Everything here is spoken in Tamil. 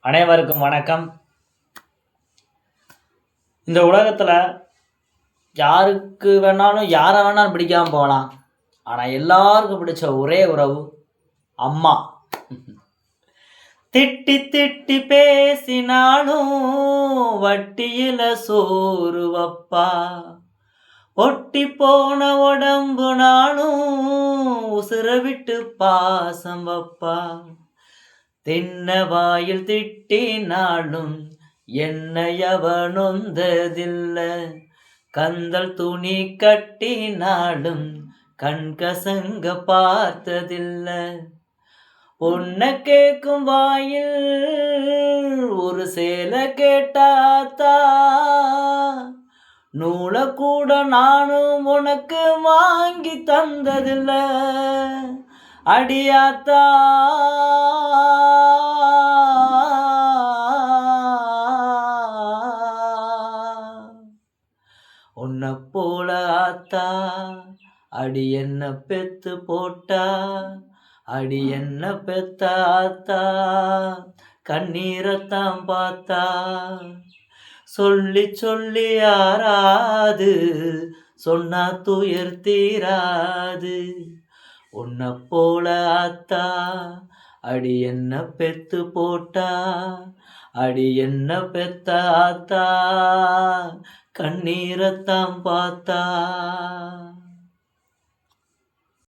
அனைவருக்கும் வணக்கம். இந்த உலகத்தில் யாருக்கு வேணாலும் யாரை வேணாலும் பிடிக்காமல் போகலாம். ஆனால் எல்லாருக்கும் பிடிச்ச ஒரே உறவு அம்மா. திட்டி திட்டி பேசினாலும் வட்டியில் சோறு வப்பா, ஒட்டி போன உடம்புனாலும் உசுர விட்டு பாசம் வப்பா. தின்ன வாயில் திட்டினாலும் என்னையவனொந்ததில்ல, கந்தல் துணி கட்டினாலும் கண்கசங்க பார்த்ததில்ல. பொண்ணை கேட்கும் வாயில் ஒரு சேலை கேட்டாத்தா, நூலை கூட நானும் உனக்கு வாங்கி தந்ததில்ல. அடியாத்தா உன்னை போல ஆத்தா அடி என்ன பெத்து போட்டா, அடி என்ன பெத்தாத்தா கண்ணீரத்தான் பார்த்தா. சொல்லி சொல்லி யாராது சொன்னா துயர் தீராது. உன்னை போல ஆத்தா அடி என்ன பெத்து போட்டா, அடி என்ன பெத்தாத்தா கண்ணீரத்தான் பார்த்தா.